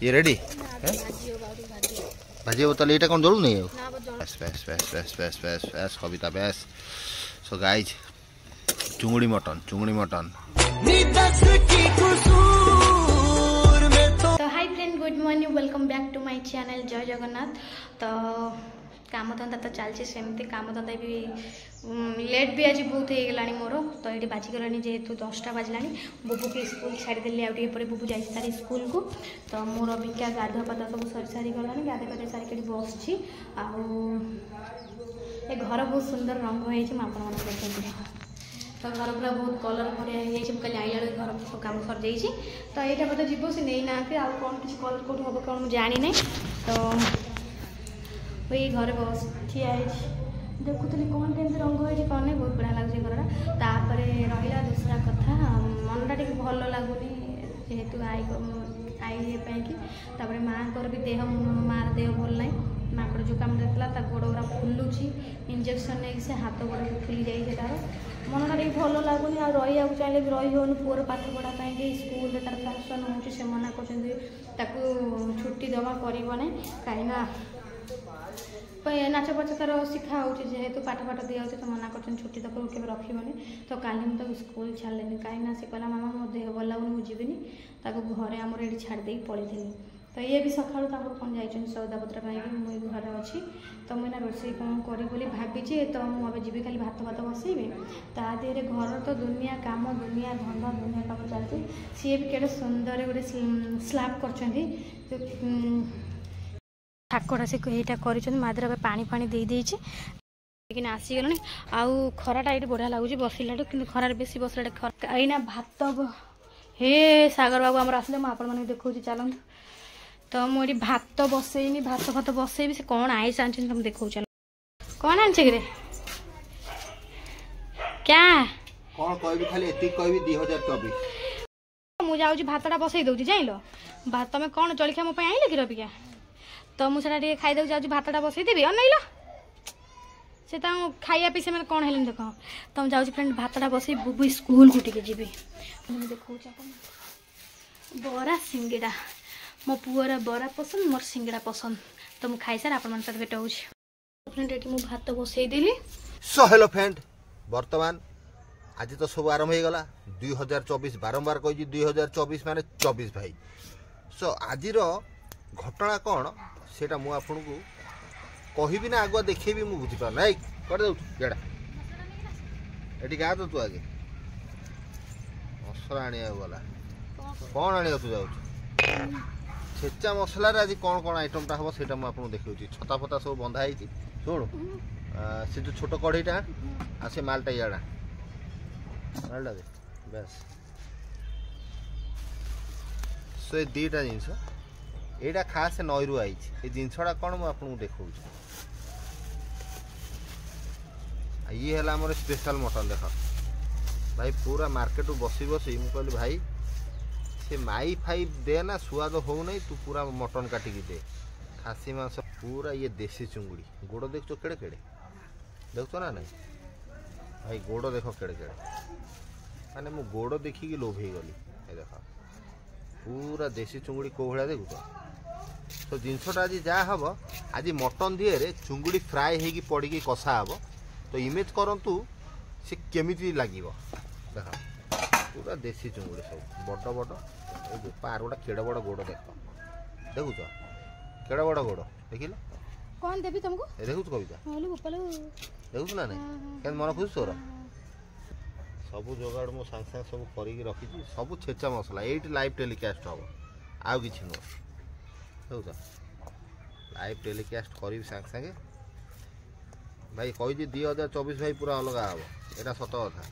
ये रेडी भाजी हो ताले कौन जरूर नहीं है बस बस बस बस बस बस बस कविता बस सो गाइज चुंगड़ी मटन तो hi friend good morning welcome back to my channel जय जगन्नाथ। तो काम धंदा तो चलती सेमती काम धंदा भी लेट भी आज बहुत हो गला मोर। तो ये बाजिगला जेहेतु 10टा बाजला बुबू के स्कूल छाड़देली आउे बुबू जा सारी स्कूल को। तो मोर अबिका गाधुआ पाधा सब सरी सारी गला गाधे पाधे सारिक बस घर बहुत सुंदर रंग हो देखते। तो घर पूरा बहुत कलर बढ़िया कल आइला घर सब कम सर जाइए। तो यहाँ बोधे जीव से नहीं ना कौन किसी कलर कौट हम कौन मुझे जानी ना। तो वही घर बस ठिया देखुली कौन केमती रंग हो कौन नहीं बहुत बढ़िया लगे घरटा। तापर रहा दूसरा कथा मनटा टे भल लगुनि जेहेतु आई कि माँ भी देह मार देह भल ना माँ को जो काम देता गोड़ गुरा फुलुची इंजेक्शन नहीं से हाथ गोड़ फुली जाइए तार मनटा टे भल लगुनि आ रही चाहिए भी रही होनी पुअर पाठ पढ़ा स्कूल तार फंक्शन हो मना कर छुट्टी दवा कर कहीं नाच पाच तार शिखा जेहेतु पाठ दिया तो मना कर छुट्टी तक के रखनी। तो काली तो स्कूल छाड़े कहीं से कहला मामा मो देह भल लगुनि मुझे घरे आमर ये छाड़ी पड़े। तो ये भी सका कौन जा सौदापत्र मुझे घर अच्छी। तो मुझे रोसे कौन करी भावी। तो मुझे जी खाली भात भात बसैबी ता देहरे घर तो दुनिया काम दुनिया धंदा दुनिया काम चलती। सी भी केड़े सुंदर गोटे स्लाब कर ठाकड़ा से यहाँ कर मादर पानी फाणी दे देकी आसीगल आउ खराटा ये बढ़िया लगुच बसला कि खरार बेसी बसला खरा भात हे सागर बाबू आम आसले मुझे देखा चलत। तो मुझे भात बसैनी भात भात बसैबी से कौन आइस आन तुम देखा चल कौन आनचे कि क्या कौन कहबी खाली एति कहबी 2024 मु जाउची भातटा बसई दउची जाइलो भात तुम कौन जलखिया मो आइल कि रबिका। तो मुझे खाईदे जाऊँ भातटा बसई देवी अनैल से खाया पी से कौन है देख। तो मुझे जाऊँ फ्रेंड भातटा बसई बुबू स्कूल को टी जी देखा बरा सिंगड़ा मो पुअर बरा पसंद मोर सिंगड़ा पसंद। तो मुझे खाई सार आप भेट हो फ्रेंड ये भात बसई देली। सो हेलो फ्रेंड वर्तमान आज तो सब आरंभ हो गला 2024 बारंबार कही 2024 माने 24 भाई। सो आज घटना कौन सेटा मु आपन को कहबी ना आगुआ देखेबी मु बुझी पार नहीं कर दउ जेड़ा एटी गा तो तू आगे मसला आनी गला कौन आनी तू जाउ छेचा मसला रे आज कौन कौन आइटम ता हबो सेटा मु आपन देखौची छता फता सब बंधा हिची सुन से जो छोट कढ़ईटा आ से मालटा याडा मालटा दे बस। सो ए दीटा जिंस एटा खास नईरू आई जिनसटा कौन मुझे देखा ये है आम स्पेशल मटन देख भाई पूरा मार्केट बसी बसी मुझे कहली भाई से माई फाई दे ना सुआद हो नहीं तू पूरा मटन काटिकी दे खासी मांस पूरा ये देसी चुंगुड़ी गोड़ देख केड़े केड़े देख ना नहीं भाई गोड़ देख केड़े केड़े माने मु गोड़ देखिकी लोभ गली देख पूरा देसी चुंगुड़ी को भाया देखु तो जिनसटा आज जहाँ हम आज मटन दिए चुंगुड़ी फ्राए होगी पड़ी कषा हम। तो इमेज करंतु से केमिति लगे देख पूरा देसी चुंगुड़ी सब बड़ बड़ पार गोटा केड़ बड़ गोड़ देख देखुच केड़ बड़ गोड़ देखिल कौन देवी तुमको देखु कविता देखुच ना नहीं क्या मन खुश तोर सब जोगाड़ मो सांग सांग सब कर रखी सब छेचा मसला ये लाइव टेलीकास्ट हम आउ कि नुह देखुच लाइव टेलीकास्ट करी सांगे सांगे भाई कही 2024 भाई पूरा अलग हम यहाँ सत कथा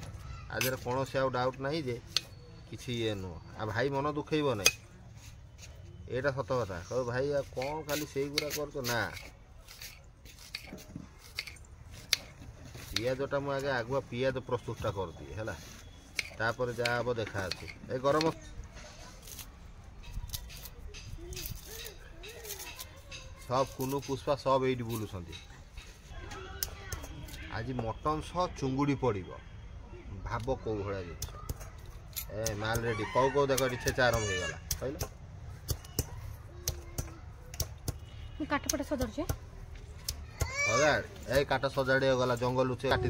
आज कौन से आउ डाउट नहीं जे किसी ये नुह आ भाई मन दुखेब ना यहाँ सत कथा कह भाई आ कौन खाली से गुरा कर तो ना पियाजटा मुझे आगुआ पियाज प्रस्तुतटा कर दिए है तापर जहाँ हम देखा ए गरम सब कुनु पुष्पा सब ये बुलूं आज मटन सह चुंगुड़ी पड़ भाव कौ भाया जिन ए माल रेडी कौ कौ देख छेचा आरंभ हो गला कहल ମୁଁ କାଠ ପଟ ସଜାଡୁଛି ସଜାଡ ଏଇ କାଠ ସଜାଡି ଗଲା ଜଙ୍ଗଲ ଉଛେ କାଟି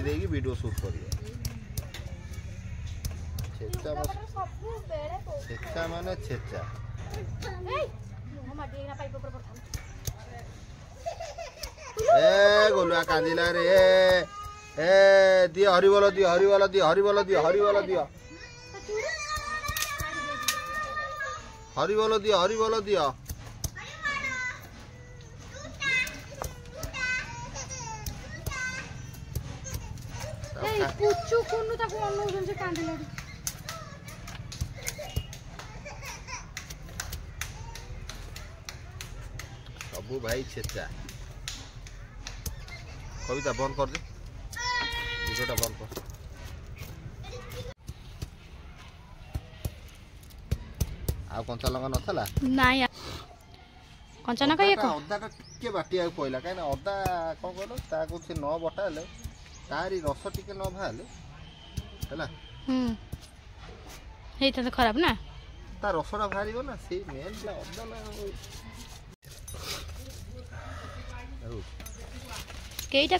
ଦେଇକି ଭିଡିଓ ସୁଟ୍ କରିବ ଛେଚା ମାନେ ଛେଚା ଏ ଗୋଲୁଆ କାନ୍ଦିଲା ରେ ଏ ଦିଅ ହରିବୋଲ ଦିଅ ହରିବୋଲ ଦିଅ ହରିବୋଲ ଦିଅ ହରିବୋଲ ଦିଅ ହରିବୋଲ ଦିଅ ହରିବୋଲ ଦିଅ ପୁଚୁ କୁନୁ ତାକୁ ଅନଉଛନ୍ତି କାନ୍ଦିଲାଡି ସବୁ ଭାଇ ଛେଚା କବିତା ବନ୍ଦ କରିଦେ ଭିଡ଼ିଓଟା ବନ୍ଦ କର ଆଉ କଞ୍ଚା ଲଙ୍କା ନଥିଲା ନାଇଁ କଞ୍ଚା ଲଙ୍କା ଅଦାଟା ଟିକେ ବାଟିବାକୁ ପଇଲା କାହିଁକିନା ଅଦା କ'ଣ କହିଲ ତାକୁ ସେ ନ ବଟା ହେଲେ ତାରି ରସ ଟିକେ ନ ବାହାରିଲେ ହେଲା ହେଇଥାନ୍ତା ଖରାପ ନା ତା ରସଟା ବାହାରିବ ନା ସେଇ ମେନ୍ ଅଦା ନା କେଇଟା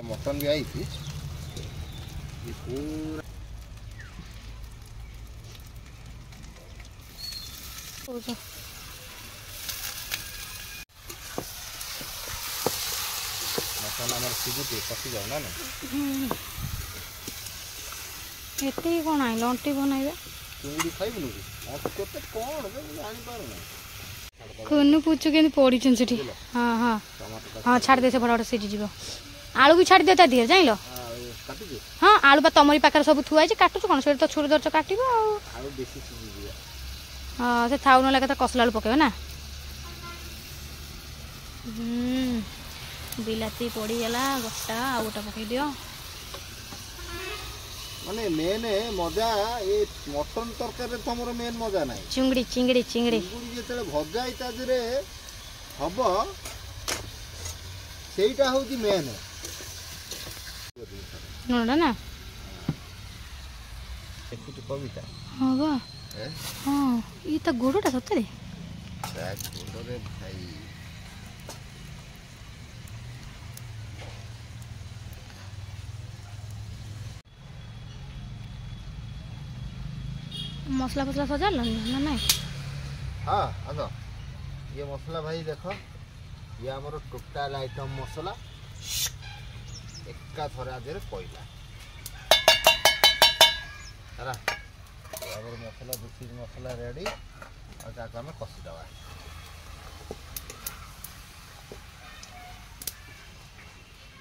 ମଟନ ବି ଆଇଛି ପୁରା ମଟନ ଆମର ସିଝୁଛି କଷି ଯାଉ ନା ଏତେ କ'ଣ ଆଇଲ ଅଣ୍ଟି ବନାଇବେ ଚିଙ୍ଗୁଡ଼ି ଖାଇବୁନି କି କେତେ କ'ଣ ଜାଣିପାରୁନି କୁନୁ ପୁଚୁ କେମିତି ପଡ଼ିଛନ୍ତି ସେଠି ହଁ ହଁ ହଁ ଛାଡ଼ିଦେ ସେ ବଡ଼ ସିଝିଯିବ ଆଳୁ ବି ଛାଡ଼ିଦିଅ ତା ଦିହରେ ଜାଣିଲ ହଁ ଆଳୁ ବା ତମରି ପାଖରେ ସବୁ ଥୁଆ ହେଇଛି କାଟୁଛୁ କ'ଣ ସେଠି ତ ଛୁରୀ ଧରିଛ କାଟିବ ଆଉ ହଁ ସେ ଥାଉ ନହେଲେ କେତେ କଷଲା ଆଳୁ ପକେଇବ ନା ବିଲାତି ପଡ଼ିଗଲା ଗୋଟା ଆଉ ଗୋଟା ପକେଇ ଦିଅ ମାନେ ମେନ୍ ମଜା ଏ ମଟନ ତରକାରୀରେ ତମର ମେନ୍ ମଜା ନାହିଁ ଚିଙ୍ଗୁଡ଼ି ଚିଙ୍ଗୁଡ଼ି ଚିଙ୍ଗୁଡ଼ି ଚିଙ୍ଗୁଡ଼ି ଯେତେବେଳେ ଭଜା ତା ଦେହରେ ହବ ସେଇଟା ହଉଛି ମେନ୍ ଲୁଣଟା ନା ଦେଖୁଛୁ କବିତା ହଁ ବା ହଁ ଇଏ ତା ଗୋଡ଼ଟା ସତରେ ଗୋଡ଼ରେ ଭାଇ ମସଲା ଫସଲା ସଜାଡ଼ିଲନି ନା ନାଇଁ ହଁ ଆସ ଇଏ ମସଲା ଭାଇ ଦେଖ ଇଏ ଆମର ଟୋଟାଲ ଆଇଟମ ମସଲା ଏକା ଥରେ ଆଦେହରେ ପଇଲା ହେଲା ଆମର ମସଲା ଦୁଃଖୀ ମସଲା ରେଡ଼ି ଆଉ ତାକୁ ଆମେ କଷିଦେବା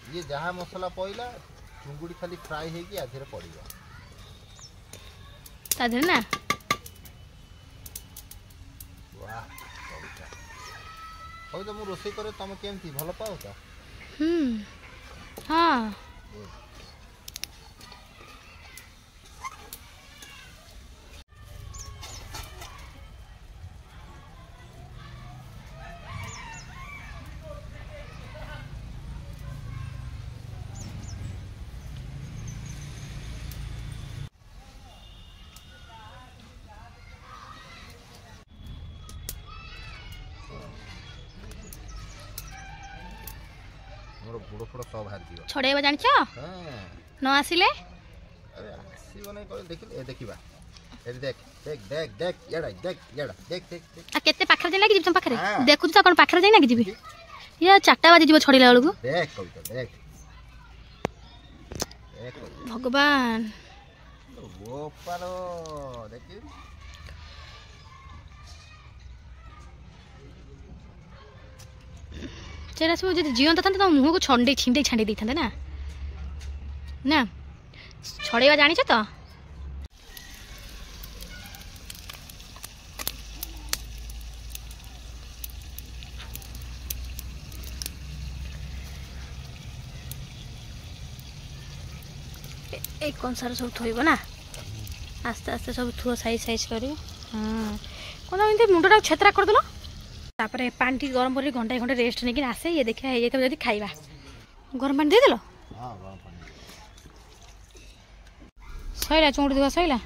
ଇଏ ଯାହା ମସଲା ପଇଲା ଚୁଙ୍ଗୁଡ଼ି ଖାଲି ଫ୍ରାଏ ହେଇକି ଆଦେହରେ ପଡ଼ିବ ତା ଦେହରେ ନା ହଉ ତ ମୁଁ ରୋଷେଇ କରେ ତମେ କେମିତି ଭଲ ପାଅ ତ ହଁ ମୋର ବୁଡ଼ ଫୁଡ଼ ସବୁ ବାହାରିଯିବ ଛଡ଼େଇବା ଜାଣିଛ ନ ଆସିଲେ ଆସିବ ନାହିଁ କହିଲେ ଦେଖିଲେ ଦେଖିବା ଏଠି ଦେଖ ଦେଖ ଦେଖ ଦେଖ ଇଆଡ଼ା ଦେଖ ଇଆଡ଼ା ଦେଖ ଦେଖ ଆଉ କେତେ ପାଖରେ ଯାଇ ଲାଗିଯିବି ତମ ପାଖରେ ଦେଖୁଛୁ ତ କ'ଣ ପାଖରେ ଯାଇ ଲାଗିଯିବି ଇଏ 4ଟା ବାଜିଯିବ ଛଡ଼ିଲା ବେଳକୁ ଦେଖ କବିତା ଦେଖ ଭଗବାନ ଗୋପାଳ ଦେଖି ସେଟା ସବୁ ଯଦି ଜିଅନ୍ତା ଥାନ୍ତେ ତମ ମୁହଁକୁ ଛିଣ୍ଡେଇ ଛାଣ୍ଡେଇ ଦେଇଥାନ୍ତେ ନା ନା ଛଡ଼େଇବା ଜାଣିଛ ତ এই কনসারে সব থইব না আস্তে আস্তে সব থুଅ সাইজ সাইজ করি হ্যাঁ কোন এমনি মুন্ডটা ছেত্রা করদেল তারপরে পানি গরম করে ঘন্টায় ঘন্টা রেস্ট নেই আসে ইয়ে দেখা হয়ে যাই যদি খাইবা গরম পানি দিয়ে দিল ସଇଲା ଚୁଙ୍ଗୁଡ଼ି ଧୁଆ ସଇଲା।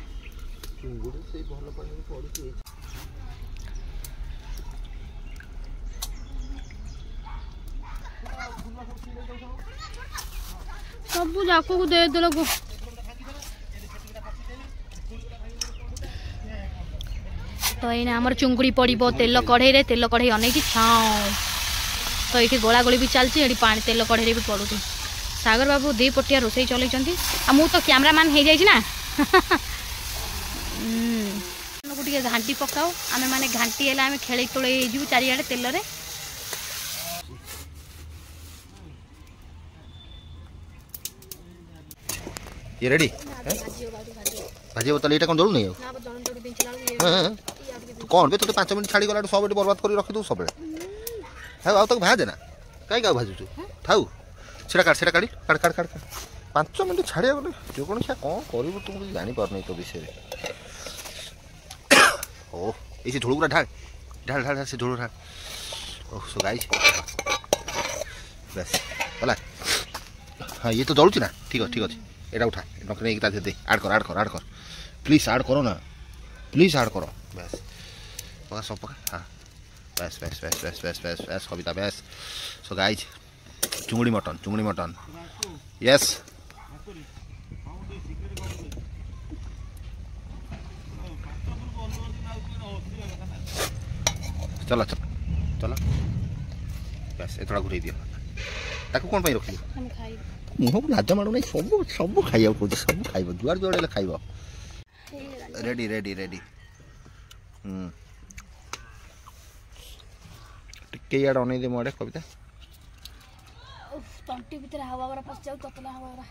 ଚିଙ୍ଗୁଡ଼ି ସେଇ ଭଲ ପାଣିରେ ପଡ଼ିଛି। ସବୁ ଯାକକୁ ଦେଇଦେଲକୁ ତ ଏଇନା ଆମର ଚୁଙ୍ଗୁଡ଼ି ପଡ଼ିବ ତେଲ କଢ଼େଇରେ। ତେଲ କଢ଼େଇ ଅନେଇକି ଛାଉଁ। ତ ଏଇଠି ଗୋଳା ଗୋଳି ବି ଚାଲିଛି, ଏଠି ପାଣି ତେଲ କଢ଼େଇରେ ବି ପଡ଼ୁଛି। ସାଗର ବାବୁ ଦି ପଟିଆ ରୋଷେଇ ଚଲେଇଛନ୍ତି। ଆଉ ମୁଁ ତ କ୍ୟାମେରାମ୍ୟାନ୍ ହେଇଯାଇଛି ନା। ଟିକେ ଘାଣ୍ଟି ପକାଉ। ଆମେ ମାନେ ଘାଣ୍ଟି ହେଲେ ଆମେ ଖେଳେଇ ତୋଳେଇ ହେଇଯିବୁ ଚାରିଆଡ଼େ ତେଲରେ। ये रेडी भाजी बोतल ये कौन जलू नहीं कौन बे तो 5 मिनट छाड़ी गला सब बर्बाद कर रखी दू सब हाँ तक भाजे ना कहीं भाजुचु थाऊ सीटा काढ़ी काढ़ 5 मिनट छाड़िया गले जो कौन क्या कौन कर तुम जापार नहीं तो विषय ओ ये झोल गुरा ढाल ढाल ढाल से झोल ढाल ओह सो गाइस बस होला हाँ ये तो जलुची ना ठीक अच्छे एटा उठा नखने की दे ऐड कर प्लीज ऐड करो ना प्लीज ऐड करो बस पका सब पका हाँ बस बस बस बस बस बस बस कविता बस सो गाइज चुंगड़ी मटन यस चलो चलो चलो बस एथोड़ा घुरे दियो ताकू कौन पाई रखियो मुह लाज मारू ना सब सब खाइबा को सब खाइब जुआर जुआर खाइब रेडी रेडी रेडी टिके यार अनै दे मोडे कविता तंटी भीतर हवा वाला पस जाऊ ततला हवा वाला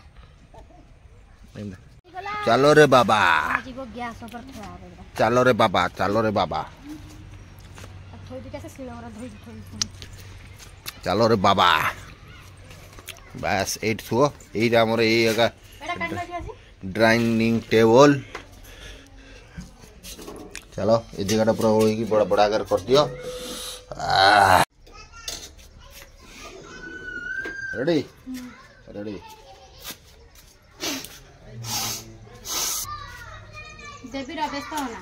चलो रे बाबा जीव गैस ऊपर थोड़ा चलो रे बाबा थोड़ी कैसे सिला वाला धोई चलो रे बाबा बस एट थो एट आमर एगा डाइनिंग टेबल चलो ये जगह पूरा होगी बड़ा बड़ा आकार कर दियो रेडी रेडी देवी रा व्यस्त होना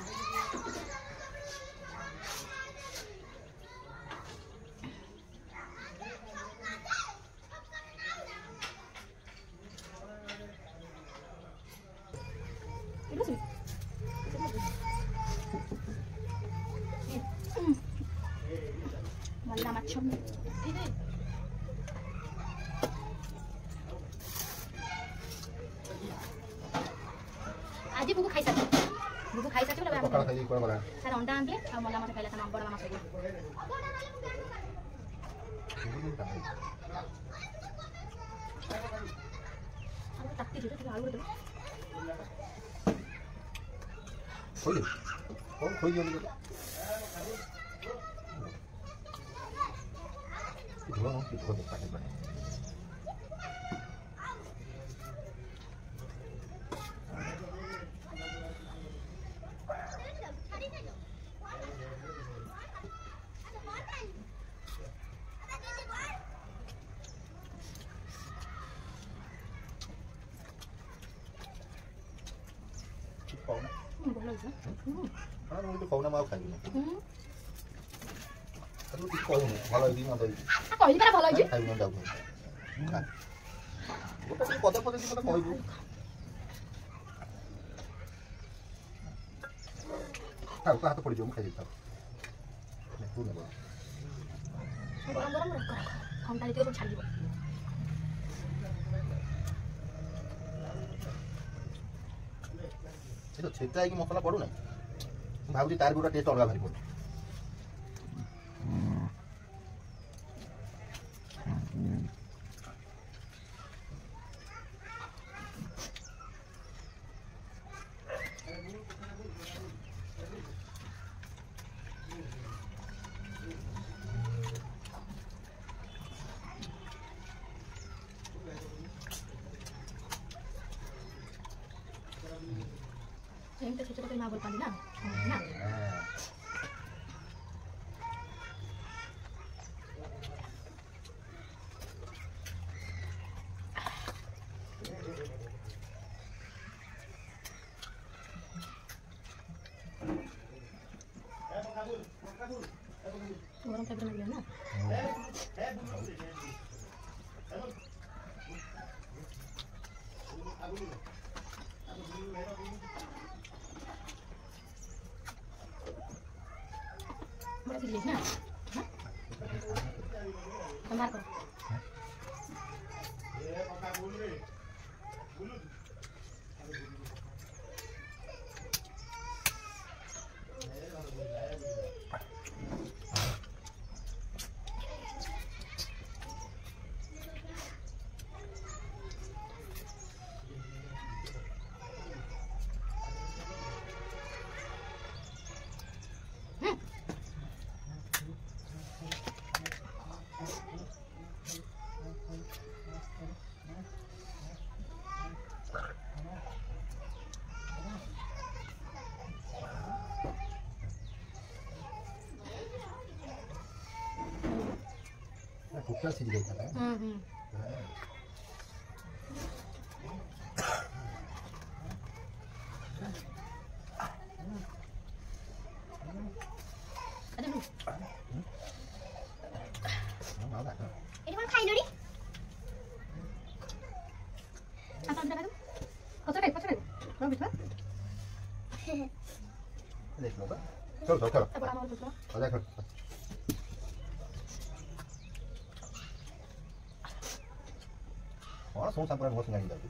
आज बुकु खाई साथी बोले पकड़ खाई कोन बला सर अंडा आनले आ मल्ला माछ खाइला त बड़ माछ खाइला ताकती जो तो आलू दे खोल कौन खोल दियो धुआं हो धुआं पानी पानी हाँ मुझे कौन मार खाई ना तू तू कौन भलो दी ना दई आ कहली परा भलो जी खाई ना जाऊ खा गोटे पदे पदे मते कहि दू हां हाथ पड़ जो खाई देता तू ना गरम गरम रख ठंडा लेते तो छाड़ दीबो ये तो छेता है कि मसला पड़ू ना भाबुजी तार गुटा टेस्ट अलग भारी पड़े Gente, se quiere que me haga el pan, ¿no? ये ना मार को कुकर सीधी गई था देख लो चलो चलो चलो देखो और सोच पूरा बहुत सुनाई जाती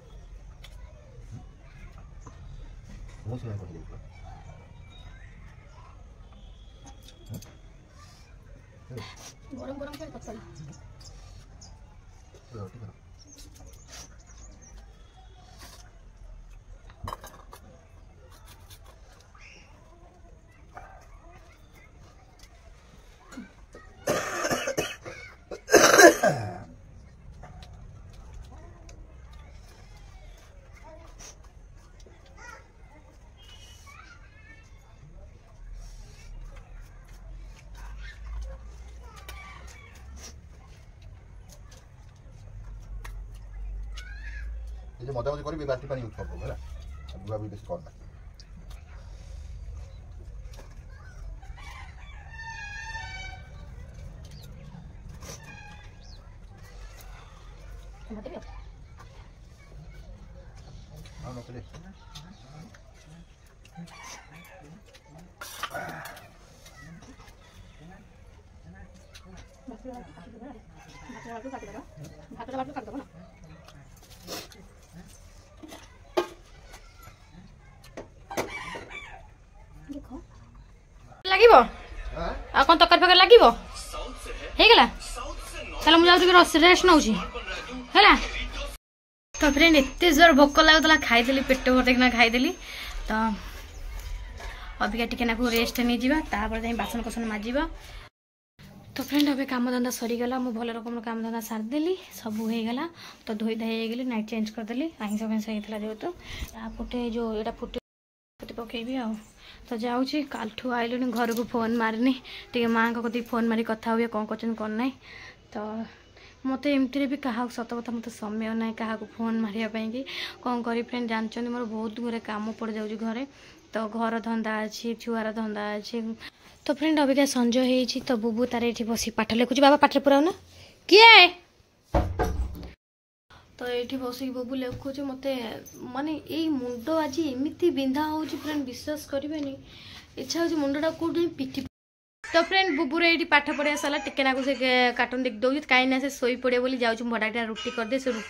बहुत सुनाई पड़ती गरम गरम कर तत्काल रोटी करो ये मजा मजा करी बाल्टी पानी यूज कर दो है बुआ भी बेस्ट करना हां नो चले লাগিব আর কোন তরকারি ফেকার লাগিব হয়ে গেল তাহলে মু যাচ্ছি রেস্ট নৌছি হ্যাঁ তো ফ্রেন্ড এত জোর ভোক লাগুলা খাইদেলি পেট ভরতেকিনা খাইদেলি তো অবিকা টিকে নাকু রেস্ট নিয়ে যা তারপরে যাই বাসন কোসন মাজিবা তো ফ্রেন্ড এবে কামধন্দা সরিগলা মু ভাল রকম কামধন্দা সারিদেলি সবু হয়ে গলা তো ধোই ধাই হয়ে নাইট চেঞ্জ করদেলি আইଁଷ ଫାଇଁଷ ହେଇଥିଲା যেহেতু তাপরে যে এটা ফুটে पकेबी आ तो जाऊँगी कालठू आइलुनि घर को फोन मारिनी टे माँ कती फोन मारी कथा हुए कौन कर कौन ना तो मत एमती भी क्या सत कथा मत समय ना क्या फोन मारे कि कौन करी फ्रेंड जानते मोर बहुत गुरे काम पड़ जाऊँ घरे तो घर धंदा अच्छी छुआर धंदा अच्छी तो फ्रेंड अबिका संज हो तो बुबू तार ये बस पाठ लिखुची बाबा पाठ पुराऊ ना किए तो ये बस बुबू लिखुचे मत माने ये मुंड आज एमती बिंधा हो फ्रेंड विश्वास करें इच्छा हो मुंडा कौटे पिटी तो फ्रेंड बुबूर ये पाठ पढ़ा सारा टिके नाक से कार्टून देख दौर कहीं ना से शोई पड़े बोली जाऊँ भड़ाटा रुटी कर दे से रुटी